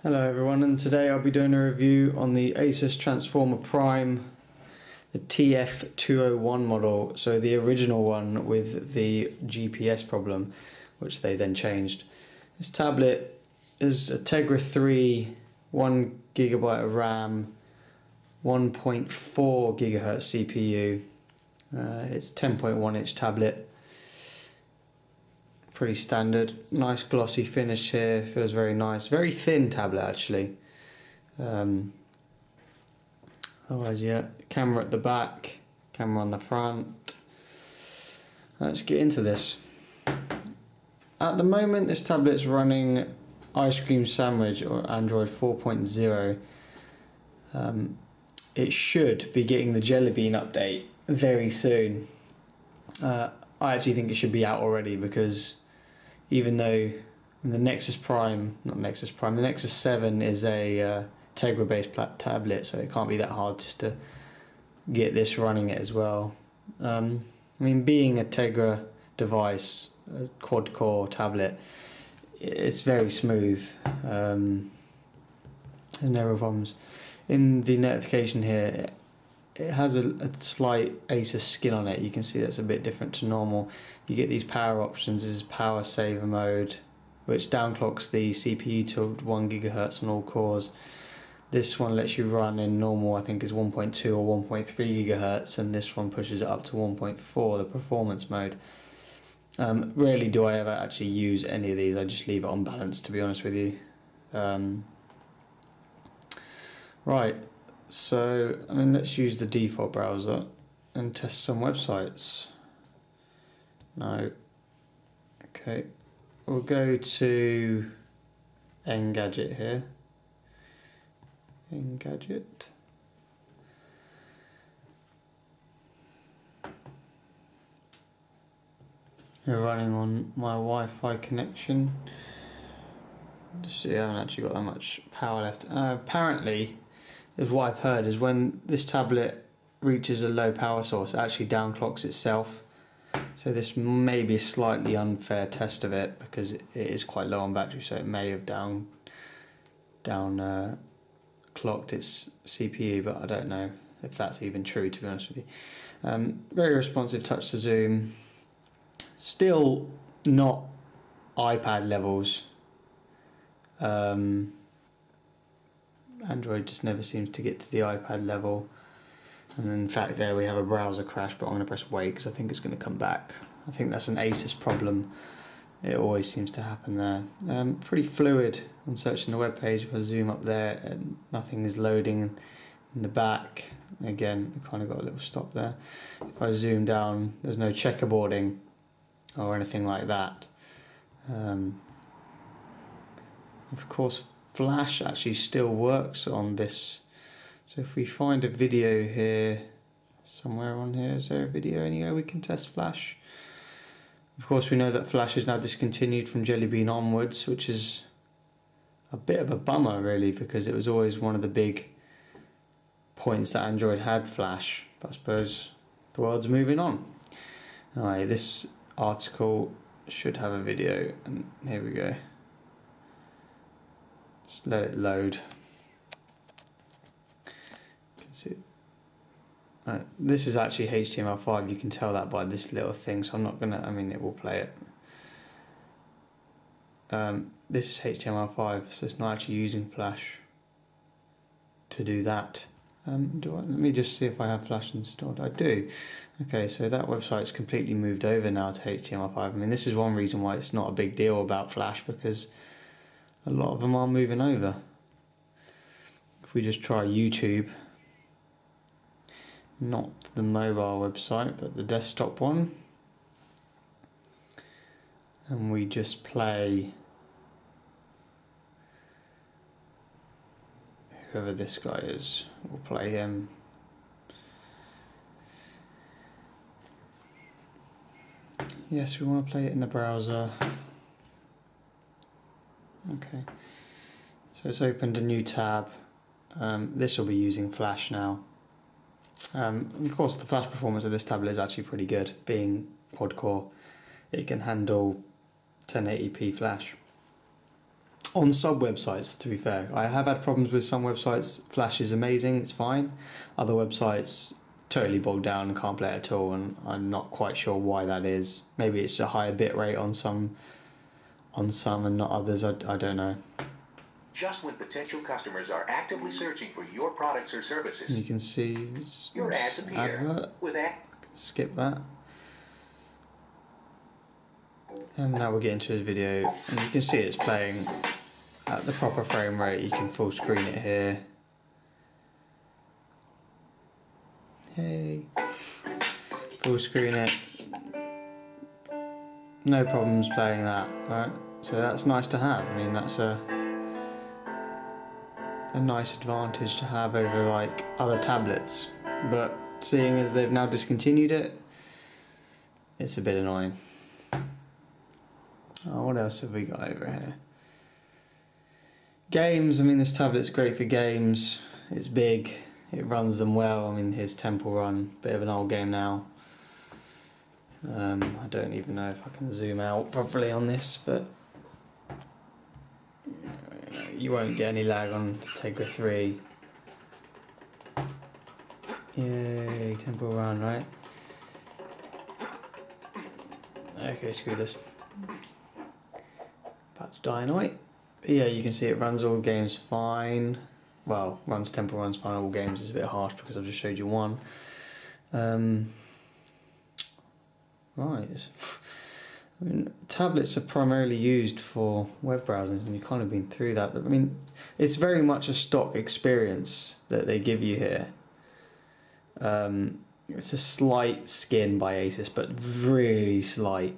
Hello everyone, and today I'll be doing a review on the Asus Transformer Prime, the TF201 model, so the original one with the GPS problem, which they then changed. This tablet is a Tegra 3, 1GB of RAM, 1.4 GHz CPU. It's 10.1 inch tablet. Pretty standard, nice glossy finish here, feels very nice, very thin tablet actually. Otherwise, yeah, camera at the back, camera on the front. Let's get into this. At the moment this tablet's running Ice Cream Sandwich or Android 4.0. It should be getting the Jelly Bean update very soon. I actually think it should be out already, because even though the Nexus 7 is a Tegra based tablet, so it can't be that hard just to get this running it as well. I mean, being a Tegra device, a quad core tablet, it's very smooth. There's no real problems. In the notification here, it has a slight Asus skin on it. You can see that's a bit different to normal. You get these power options. This is power saver mode, which downclocks the CPU to 1 GHz on all cores. This one lets you run in normal, I think is 1.2 or 1.3 GHz, and this one pushes it up to 1.4, the performance mode. Rarely do I ever actually use any of these. I just leave it on balance, to be honest with you. Right. So, I mean, let's use the default browser and test some websites. No. Okay. We'll go to Engadget here. Engadget. We're running on my Wi-Fi connection. Just see, I haven't actually got that much power left. Apparently, is what I've heard, is when this tablet reaches a low power source, it actually downclocks itself. So this may be a slightly unfair test of it, because it is quite low on battery, so it may have clocked its CPU, but I don't know if that's even true, to be honest with you. Very responsive touch to zoom. Still not iPad levels. Android just never seems to get to the iPad level. And in fact there we have a browser crash, but I'm going to press wait because I think it's going to come back. I think that's an Asus problem. It always seems to happen there. Pretty fluid on searching the web page. If I zoom up there, and nothing is loading in the back. Again, we kind of got a little stop there. If I zoom down, there's no checkerboarding or anything like that. Of course, Flash actually still works on this. So if we find a video here, somewhere on here, is there a video anywhere we can test Flash? Of course, we know that Flash is now discontinued from Jelly Bean onwards, which is a bit of a bummer really, because it was always one of the big points that Android had Flash. But I suppose the world's moving on. Alright, this article should have a video, and here we go. Just let it load. You can see it. Right, this is actually HTML5. You can tell that by this little thing, so I'm not gonna, I mean, it will play it. This is HTML5, so it's not actually using Flash to do that. Let me just see if I have Flash installed. I do. Okay, so that website's completely moved over now to HTML5. I mean, this is one reason why it's not a big deal about Flash, because a lot of them are moving over. If we just try YouTube, not the mobile website, but the desktop one, and we just play whoever this guy is, we'll play him. Yes, we want to play it in the browser. Okay, so it's opened a new tab. This will be using Flash now. Of course, the flash performance of this tablet is actually pretty good. Being quad core, it can handle 1080p flash. on some websites, to be fair. I have had problems with some websites. Flash is amazing, it's fine. Other websites totally bogged down and can't play it at all, and I'm not quite sure why that is. Maybe it's a higher bit rate on some and not others. I don't know. Just when potential customers are actively searching for your products or services, You can see your ads appear. advert. With ad Skip that. And now we'll get into his video, and you can see it's playing at the proper frame rate. You can full screen it here. Hey, full screen it. No problems playing that, right? So that's nice to have. I mean, that's a nice advantage to have over like other tablets. But seeing as they've now discontinued it, it's a bit annoying. Oh, what else have we got over here? Games. I mean, this tablet's great for games. It's big. It runs them well. I mean, here's Temple Run. Bit of an old game now. I don't even know if I can zoom out properly on this, but you won't get any lag on Tegra 3. Yay, Temple Run, right? Okay, screw this. Back to Dynamite. Yeah, you can see it runs all games fine. Well, runs Temple Run's fine, all games is a bit harsh because I've just showed you one. Right. I mean, tablets are primarily used for web browsing, and you've kind of been through that. I mean, it's very much a stock experience that they give you here. It's a slight skin by Asus, but really slight.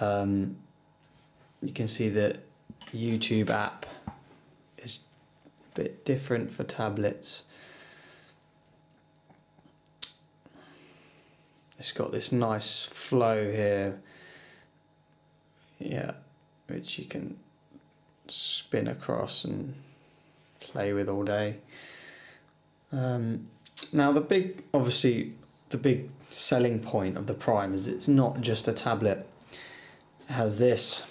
You can see that YouTube app is a bit different for tablets. It's got this nice flow here, yeah, which you can spin across and play with all day. Now the big selling point of the Prime is it's not just a tablet. It has this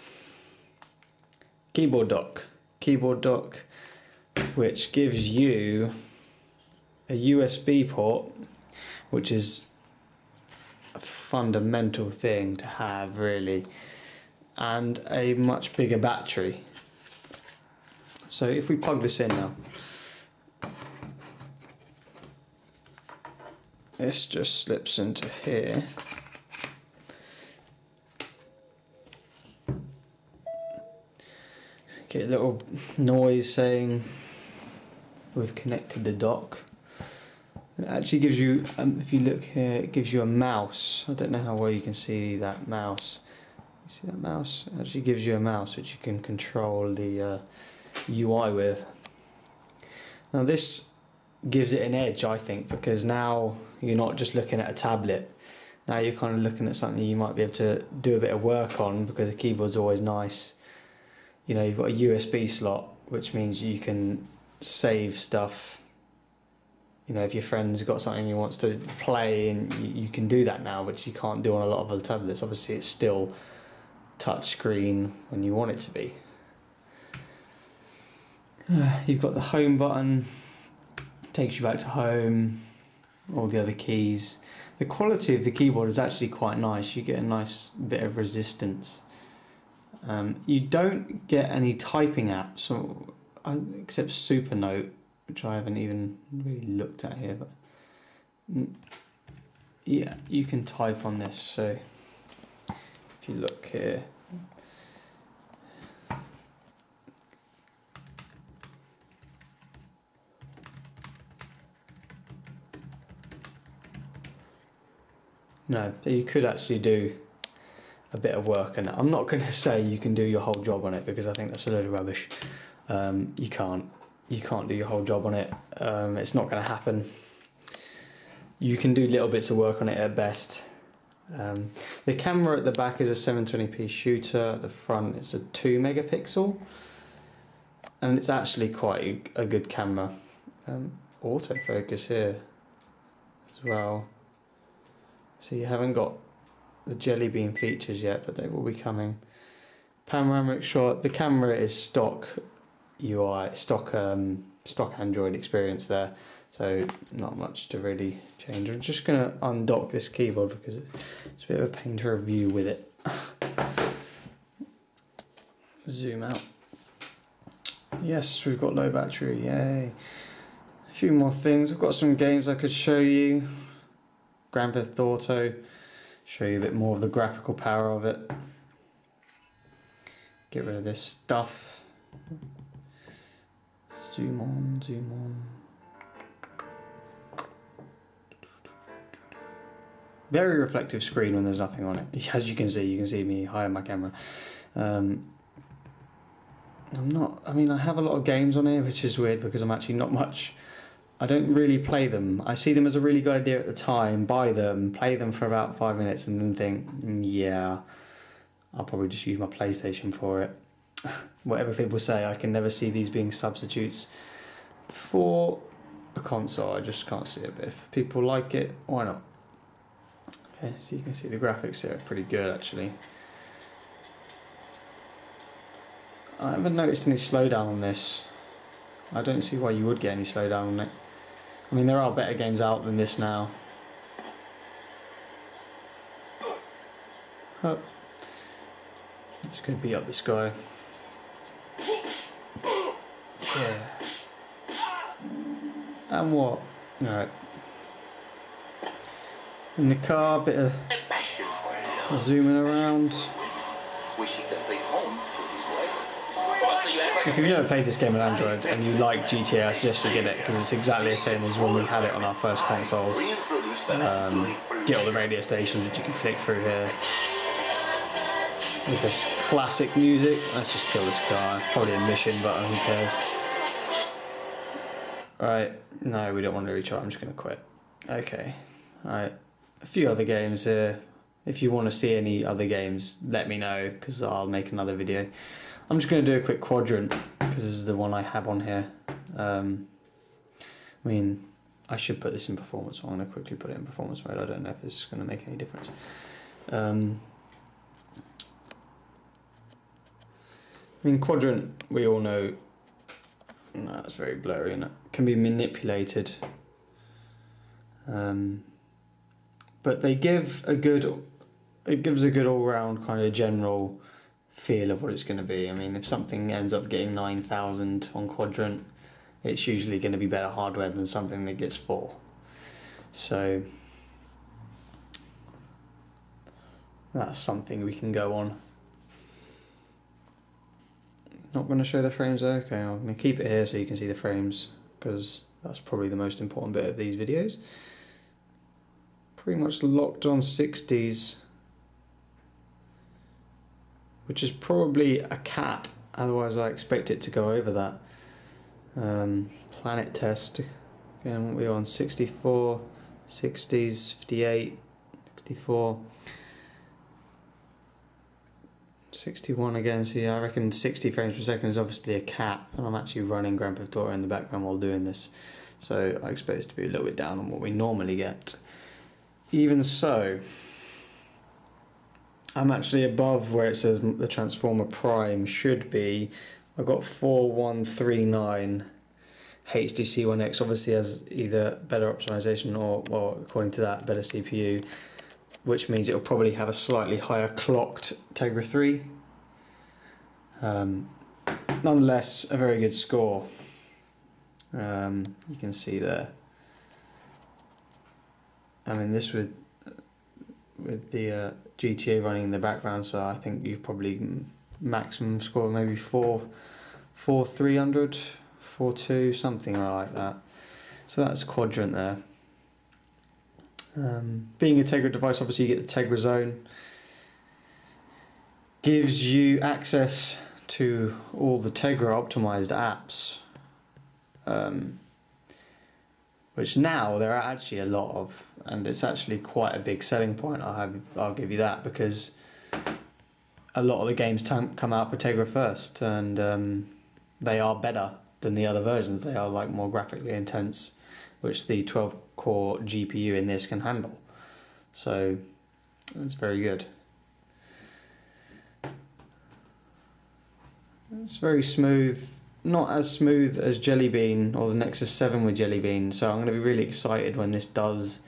keyboard dock, which gives you a USB port, which is a fundamental thing to have, really, and a much bigger battery. So if we plug this in now, this just slips into here. Get a little noise saying we've connected the dock. It actually gives you, if you look here, it gives you a mouse. I don't know how well you can see that mouse. You see that mouse? It actually gives you a mouse which you can control the UI with. Now this gives it an edge, I think, because now you're not just looking at a tablet. Now you're kind of looking at something you might be able to do a bit of work on, because a keyboard's always nice. You know, you've got a USB slot, which means you can save stuff. You know, if your friend's got something he wants to play, and you can do that now, which you can't do on a lot of other tablets. Obviously, it's still touch screen when you want it to be. You've got the home button, takes you back to home, all the other keys. The quality of the keyboard is actually quite nice. You get a nice bit of resistance. You don't get any typing apps, except Supernote, which I haven't even really looked at here, but yeah, you can type on this. So if you look here, no, you could actually do a bit of work on it. I'm not going to say you can do your whole job on it, because I think that's a load of rubbish. You can't do your whole job on it. It's not going to happen. You can do little bits of work on it at best. The camera at the back is a 720p shooter. At the front it's a 2 megapixel, and it's actually quite a good camera. Autofocus here as well. So you haven't got the Jelly Bean features yet, but they will be coming. panoramic shot. The camera is stock UI, stock Android experience there, so not much to really change. I'm just gonna undock this keyboard because it's a bit of a pain to review with it. Zoom out. Yes, we've got low battery, yay. A few more things. I've got some games I could show you. Grand Theft Auto, show you a bit more of the graphical power of it. Get rid of this stuff. Zoom on, zoom on. Very reflective screen when there's nothing on it. As you can see me high on my camera. I have a lot of games on here, which is weird because I'm actually not much. I don't really play them. I see them as a really good idea at the time, buy them, play them for about 5 minutes, and then think, yeah, I'll probably just use my PlayStation for it. Whatever people say, I can never see these being substitutes for a console. I just can't see it. But if people like it, why not? Okay, so you can see the graphics here are pretty good actually. I haven't noticed any slowdown on this. I don't see why you would get any slowdown on it. I mean, there are better games out than this now. Oh. This could be up the sky. Yeah. And what? Alright. In the car, bit of zooming around. If you've never played this game on Android and you like GTA, I suggest you get it because it's exactly the same as when we had it on our first consoles. Get all the radio stations which you can flick through here. With this classic music. Let's just kill this guy. Probably a mission, but who cares? Right, no, we don't want to retry. I'm just going to quit. Okay, alright. A few other games here. If you want to see any other games, let me know because I'll make another video. I'm just going to do a quick quadrant because this is the one I have on here. I should put this in performance, so I'm going to quickly put it in performance mode. I don't know if this is going to make any difference. Quadrant, we all know, it's very blurry and it can be manipulated. But they give a good all-round kind of general feel of what it's going to be. I mean, if something ends up getting 9,000 on quadrant, it's usually going to be better hardware than something that gets 4. So that's something we can go on. Not going to show the frames there. Okay, I'm going to keep it here so you can see the frames because that's probably the most important bit of these videos. Pretty much locked on 60s, which is probably a cap, otherwise I expect it to go over that. Planet test, again we're on 64, 60s, 58, 64, 61 again, so yeah, I reckon 60 frames per second is obviously a cap, and I'm actually running Grand Theft Auto in the background while doing this, so I expect this to be a little bit down on what we normally get. Even so, I'm actually above where it says the Transformer Prime should be. I've got 4139 HDC1X, obviously has either better optimization or, well, according to that, better CPU, which means it'll probably have a slightly higher clocked Tegra 3. Nonetheless, a very good score. You can see there. I mean, this with the GTA running in the background, so I think you've probably maximum score maybe 4,300, 4,2, something like that. So that's quadrant there. Being a Tegra device, obviously you get the Tegra Zone. Gives you access to all the Tegra optimized apps. Which now there are actually a lot of, and it's actually quite a big selling point. I'll give you that, because a lot of the games come out for Tegra first, and they are better than the other versions. They are like more graphically intense, which the 12-core GPU in this can handle. So that's very good. It's very smooth, not as smooth as Jelly Bean or the Nexus 7 with Jelly Bean, so I'm going to be really excited when this does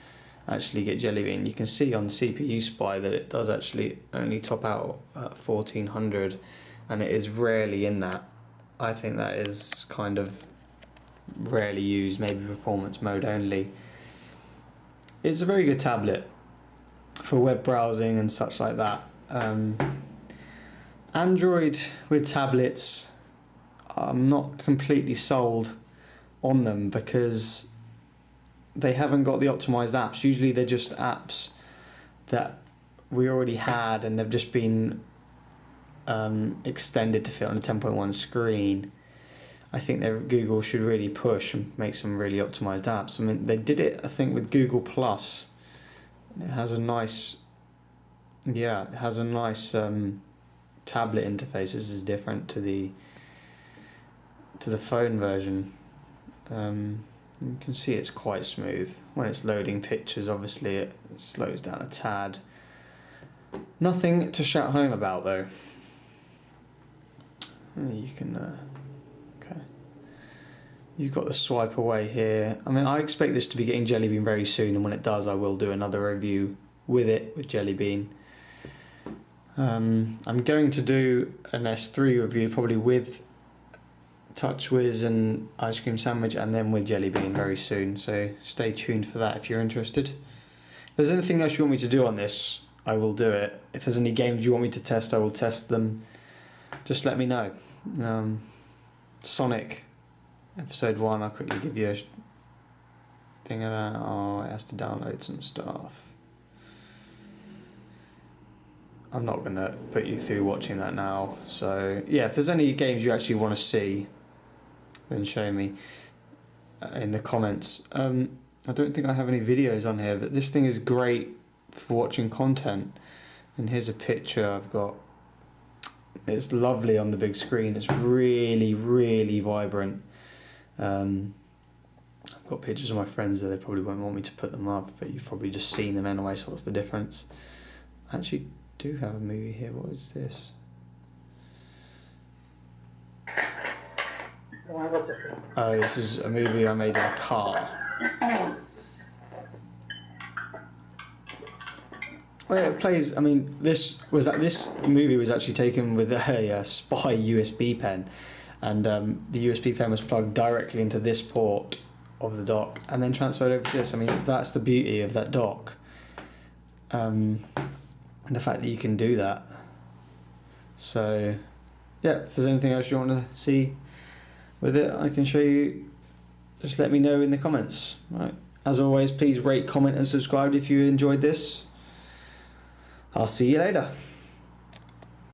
actually get Jelly Bean. You can see on the CPU Spy that it does actually only top out at 1400, and it is rarely in that. I think that is kind of rarely used, maybe performance mode only. It's a very good tablet for web browsing and such like that. Android with tablets, I'm not completely sold on them because they haven't got the optimized apps. Usually they're just apps that we already had and they've just been extended to fit on a 10.1 screen. I think Google should really push and make some really optimized apps. I mean, they did it, I think, with Google Plus. It has a nice, tablet interface. This is different to the phone version. You can see it's quite smooth. When it's loading pictures, obviously it slows down a tad. Nothing to shout home about though. You can, okay. You've got the swipe away here. I mean, I expect this to be getting Jelly Bean very soon, and when it does, I will do another review with it, with Jelly Bean. I'm going to do an S3 review, probably with TouchWiz and Ice Cream Sandwich, and then with Jelly Bean very soon. So stay tuned for that if you're interested. If there's anything else you want me to do on this, I will do it. If there's any games you want me to test, I will test them. Just let me know. Sonic Episode 1, I'll quickly give you a thing of that. Oh, it has to download some stuff. I'm not going to put you through watching that now. So, yeah, if there's any games you actually want to see, then show me in the comments. I don't think I have any videos on here, but this thing is great for watching content. And here's a picture I've got. It's lovely on the big screen. It's really, really vibrant. I've got pictures of my friends there. They probably won't want me to put them up, but you've probably just seen them anyway, so what's the difference? I actually do have a movie here. What is this? Oh, this is a movie I made in a car. Well, it plays. I mean, this movie was actually taken with a Spy USB pen, and the USB pen was plugged directly into this port of the dock, and then transferred over to this. I mean, that's the beauty of that dock. The fact that you can do that. So, yeah, if there's anything else you want to see with it, I can show you. Just let me know in the comments. Right. As always, please rate, comment, and subscribe if you enjoyed this. I'll see you later.